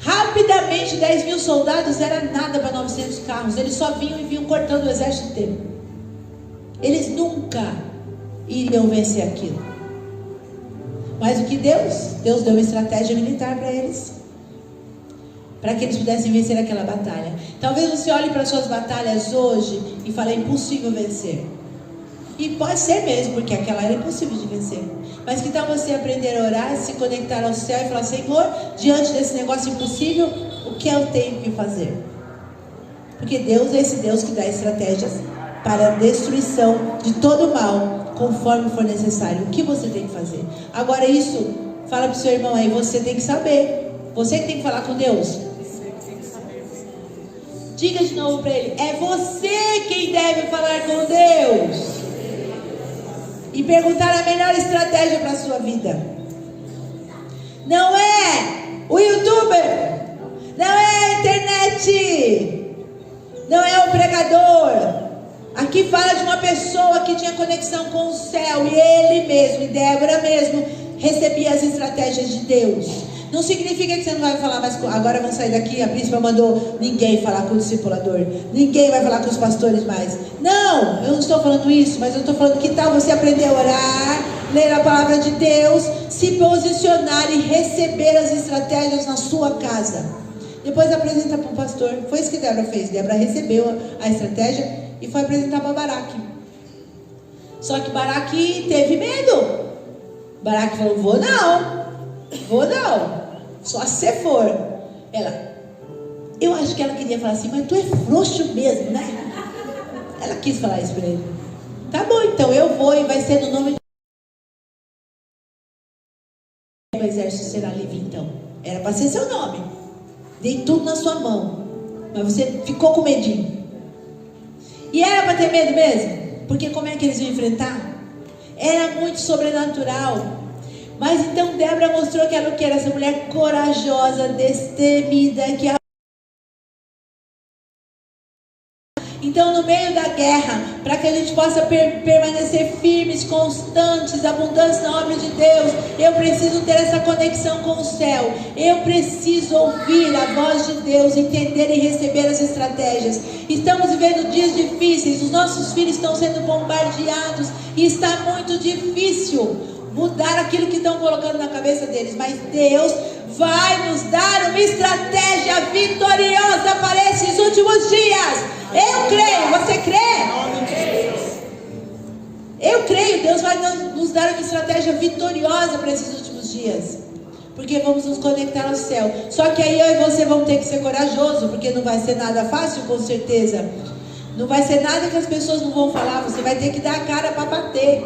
Rapidamente, 10.000 soldados era nada para 900 carros. Eles só vinham e vinham cortando o exército inteiro. Eles nunca iriam vencer aquilo. Mas o que Deus deu uma estratégia militar para eles, para que eles pudessem vencer aquela batalha. Talvez você olhe para suas batalhas hoje e fale: é impossível vencer. E pode ser mesmo, porque aquela era impossível de vencer. Mas que tal você aprender a orar, se conectar ao céu e falar: Senhor, diante desse negócio impossível, o que eu tenho que fazer? Porque Deus é esse Deus que dá estratégias para a destruição de todo mal, conforme for necessário. O que você tem que fazer? Agora isso, fala para o seu irmão aí, você tem que saber. Você que tem que falar com Deus. Diga de novo para ele: é você quem deve falar com Deus e perguntar a melhor estratégia para a sua vida. Não é o youtuber, não é a internet, não é o pregador. Aqui fala de uma pessoa que tinha conexão com o céu, e ele mesmo, e Débora mesmo, recebia as estratégias de Deus. Não significa que você não vai falar mais agora vamos sair daqui, a príncipa mandou ninguém falar com o discipulador, ninguém vai falar com os pastores mais. Não, eu não estou falando isso, mas eu estou falando que tal você aprender a orar, ler a palavra de Deus, se posicionar e receber as estratégias na sua casa. Depois apresenta para o pastor. Foi isso que Débora fez. Débora recebeu a estratégia e foi apresentar para Baraque. Só que Baraque teve medo. Baraque falou: vou não, só se você for. Eu acho que ela queria falar assim: mas tu é frouxo mesmo, né? Ela quis falar isso para ele. Tá bom, então eu vou, e vai ser no nome do o exército será livre. Então era para ser seu nome, dei tudo na sua mão, mas você ficou com medinho. E era para ter medo mesmo, porque como é que eles iam enfrentar? Era muito sobrenatural. Mas então Débora mostrou que ela era essa mulher corajosa, destemida, que então, no meio da guerra, para que a gente possa permanecer firmes, constantes, abundantes na obra de Deus, eu preciso ter essa conexão com o céu. Eu preciso ouvir a voz de Deus, entender e receber as estratégias. Estamos vivendo dias difíceis, os nossos filhos estão sendo bombardeados e está muito difícil mudar aquilo que estão colocando na cabeça deles. Mas Deus vai nos dar uma estratégia vitoriosa para esses últimos dias. Eu creio, você crê? Eu creio, Deus vai nos dar uma estratégia vitoriosa para esses últimos dias, porque vamos nos conectar ao céu. Só que aí eu e você vamos ter que ser corajoso, porque não vai ser nada fácil, com certeza. Não vai ser nada que as pessoas não vão falar, você vai ter que dar a cara para bater.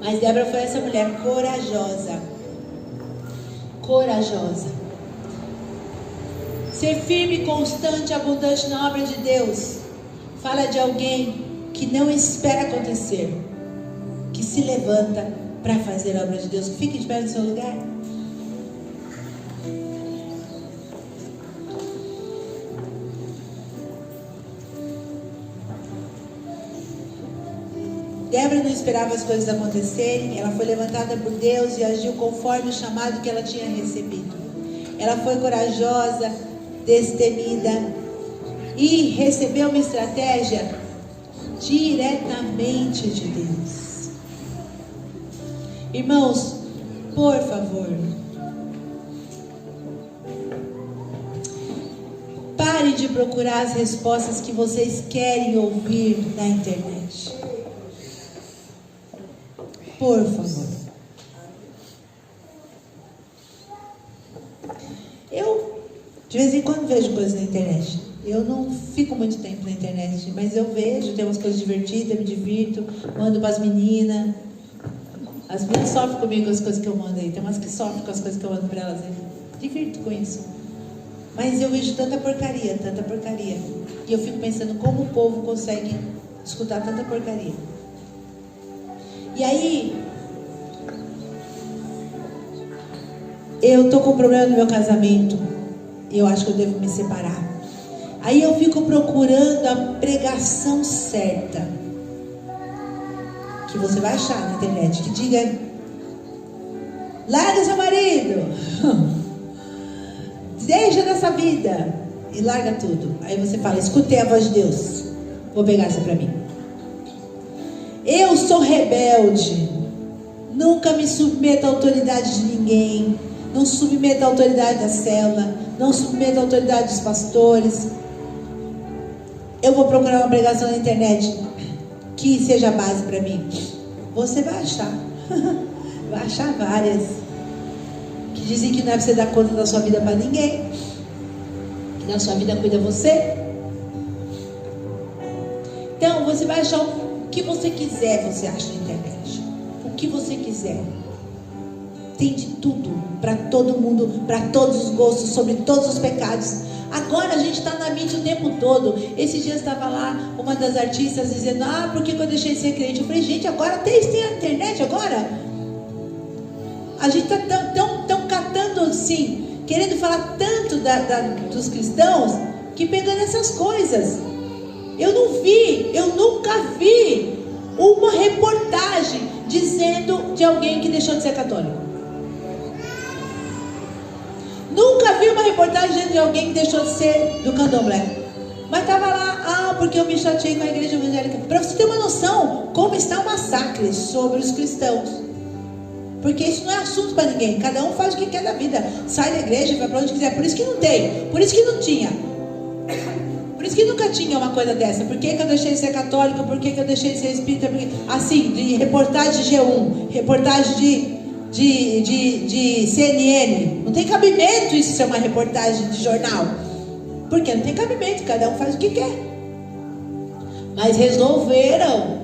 Mas Débora foi essa mulher corajosa. Corajosa. Ser firme, constante, abundante na obra de Deus. Fala de alguém que não espera acontecer, que se levanta para fazer a obra de Deus. Fique de pé no seu lugar. Débora não esperava as coisas acontecerem. Ela foi levantada por Deus e agiu conforme o chamado que ela tinha recebido. Ela foi corajosa, destemida, e recebeu uma estratégia diretamente de Deus. Irmãos, por favor, parem de procurar as respostas que vocês querem ouvir na internet. Por favor. Eu, de vez em quando, vejo coisas na internet. Eu não fico muito tempo na internet, mas eu vejo, tem umas coisas divertidas, me divirto, mando para as meninas. As meninas sofrem comigo com as coisas que eu mando aí. Tem umas que sofrem com as coisas que eu mando para elas aí. Divirto com isso. Mas eu vejo tanta porcaria, tanta porcaria. E eu fico pensando como o povo consegue escutar tanta porcaria. E aí, eu tô com um problema no meu casamento. E eu acho que eu devo me separar. Aí eu fico procurando a pregação certa, que você vai achar na internet, que diga: larga seu marido, deixa dessa vida e larga tudo. Aí você fala: escutei a voz de Deus, vou pegar essa pra mim. Eu sou rebelde, nunca me submeto à autoridade de ninguém, não submeto à autoridade da célula, não submeto à autoridade dos pastores. Eu vou procurar uma pregação na internet que seja base para mim. Você vai achar. Vai achar várias. Que dizem que não é para você dar conta da sua vida para ninguém. Que na sua vida cuida você. Então, você vai achar o que você quiser, você acha na internet. O que você quiser. Tem de tudo. Para todo mundo, para todos os gostos, sobre todos os pecados. Agora a gente está na mídia o tempo todo. Esses dias estava lá uma das artistas dizendo: por que eu deixei de ser crente? Eu falei: gente, agora até isso tem a internet agora. A gente está tão catando assim, querendo falar tanto dos cristãos, que pegando essas coisas. Eu nunca vi uma reportagem dizendo de alguém que deixou de ser católico. Nunca vi uma reportagem de alguém que deixou de ser do candomblé. Mas estava lá: porque eu me chateei com a igreja evangélica. Para você ter uma noção como está o massacre sobre os cristãos. Porque isso não é assunto para ninguém. Cada um faz o que quer da vida. Sai da igreja e vai para onde quiser. Por isso que não tem. Por isso que não tinha. Por isso que nunca tinha uma coisa dessa. Por que eu deixei de ser católico? Por que eu deixei de ser espírita? Assim, de reportagem de G1, reportagem de CNN. Não tem cabimento isso ser uma reportagem de jornal. Porque não tem cabimento, cada um faz o que quer. Mas resolveram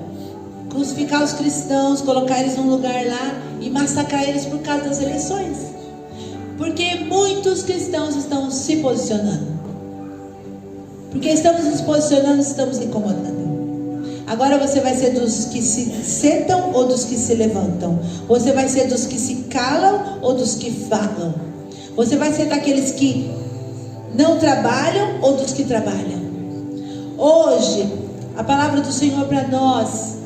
crucificar os cristãos, colocar eles num lugar lá e massacrar eles por causa das eleições. Porque muitos cristãos estão se posicionando. Porque estamos nos posicionando, estamos incomodando. Agora você vai ser dos que se sentam ou dos que se levantam? Você vai ser dos que se calam ou dos que falam? Você vai ser daqueles que não trabalham ou dos que trabalham? Hoje, a palavra do Senhor para nós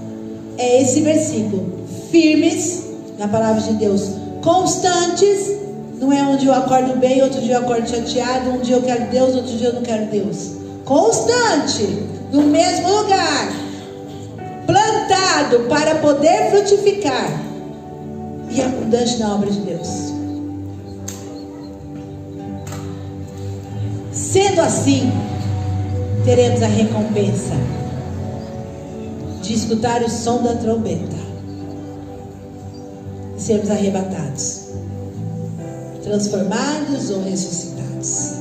é esse versículo: firmes na palavra de Deus, constantes. Não é um dia eu acordo bem, outro dia eu acordo chateado, um dia eu quero Deus, outro dia eu não quero Deus. Constante, no mesmo lugar, plantado para poder frutificar e abundante na obra de Deus. Sendo assim, teremos a recompensa de escutar o som da trombeta e sermos arrebatados, transformados ou ressuscitados.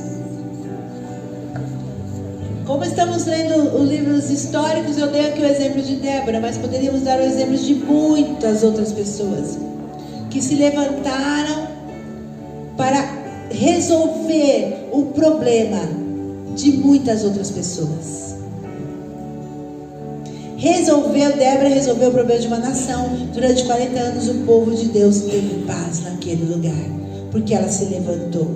Como estamos lendo os livros históricos, eu dei aqui o exemplo de Débora, mas poderíamos dar o exemplo de muitas outras pessoas que se levantaram para resolver o problema de muitas outras pessoas. Débora resolveu o problema de uma nação. Durante 40 anos o povo de Deus teve paz naquele lugar, porque ela se levantou.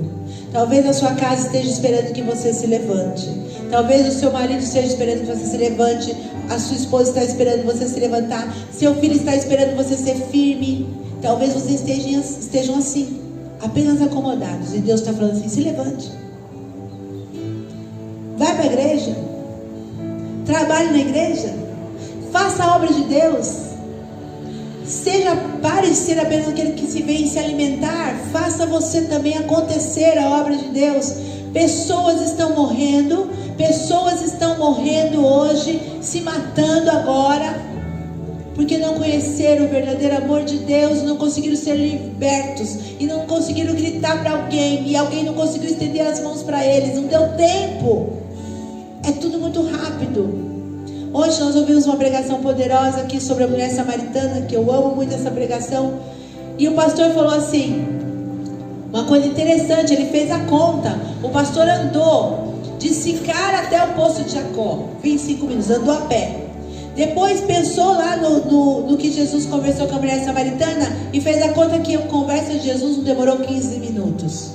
Talvez a sua casa esteja esperando que você se levante. Talvez o seu marido esteja esperando que você se levante. A sua esposa está esperando você se levantar. Seu filho está esperando você ser firme. Talvez vocês estejam assim, apenas acomodados. E Deus está falando assim: se levante. Vai para a igreja. Trabalhe na igreja. Faça a obra de Deus. Pare de ser apenas aquele que se vem se alimentar. Faça você também acontecer a obra de Deus. Pessoas estão morrendo hoje, se matando agora, porque não conheceram o verdadeiro amor de Deus, não conseguiram ser libertos, e não conseguiram gritar para alguém, e alguém não conseguiu estender as mãos para eles, não deu tempo. É tudo muito rápido. Hoje nós ouvimos uma pregação poderosa aqui sobre a mulher samaritana, que eu amo muito essa pregação, e o pastor falou assim, uma coisa interessante, ele fez a conta. O pastor andou de Sicar até o poço de Jacó, 25 minutos, andou a pé. Depois pensou lá no que Jesus conversou com a mulher samaritana e fez a conta que a conversa de Jesus não demorou 15 minutos.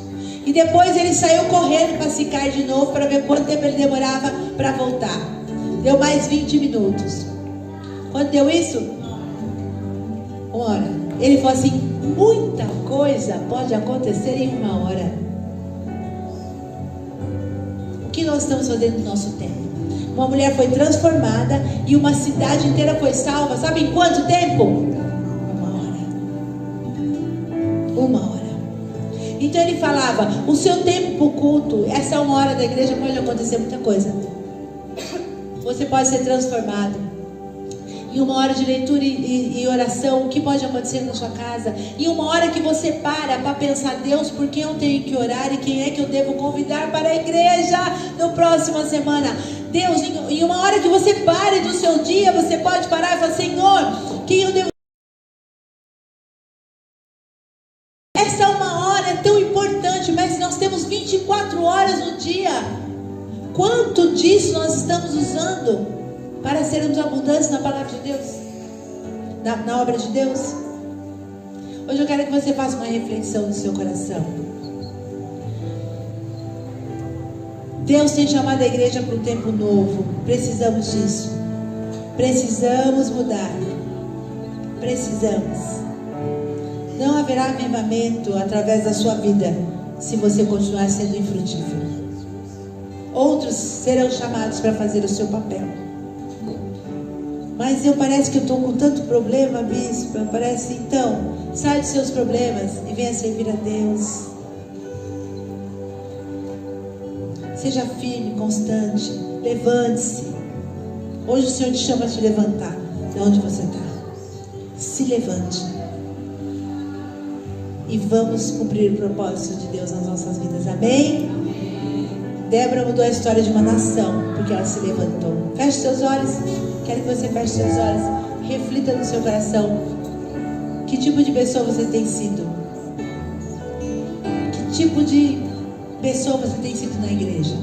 E depois ele saiu correndo para Sicar de novo para ver quanto tempo ele demorava para voltar. Deu mais 20 minutos. Quanto deu isso? 1 hora. Ele falou assim, muita coisa pode acontecer em 1 hora. O que nós estamos fazendo no nosso tempo? Uma mulher foi transformada e uma cidade inteira foi salva. Sabe em quanto tempo? 1 hora. 1 hora. Então ele falava, o seu tempo para o culto, essa 1 hora da igreja pode acontecer muita coisa. Você pode ser transformado. Em 1 hora de leitura e oração, o que pode acontecer na sua casa? Em 1 hora que você para pensar, Deus, por quem eu tenho que orar e quem é que eu devo convidar para a igreja na próxima semana? Deus, em 1 hora que você pare do seu dia, você pode parar e falar, Senhor, quem eu devo... Essa 1 hora é tão importante, mas nós temos 24 horas no dia. Quanto disso nós estamos usando para sermos abundantes na palavra de Deus, na obra de Deus? Hoje eu quero que você faça uma reflexão no seu coração. Deus tem chamado a igreja para um tempo novo. Precisamos disso. Precisamos mudar. Precisamos. Não haverá avivamento através da sua vida se você continuar sendo infrutífero. Outros serão chamados para fazer o seu papel. Mas parece que eu estou com tanto problema, bispo. Parece, então, sai dos seus problemas e venha servir a Deus. Seja firme, constante. Levante-se. Hoje o Senhor te chama a te levantar. De onde você está? Se levante. E vamos cumprir o propósito de Deus nas nossas vidas. Amém? Débora mudou a história de uma nação, porque ela se levantou. Feche seus olhos. Quero que você feche seus olhos. Reflita no seu coração. Que tipo de pessoa você tem sido? Que tipo de pessoa você tem sido na igreja?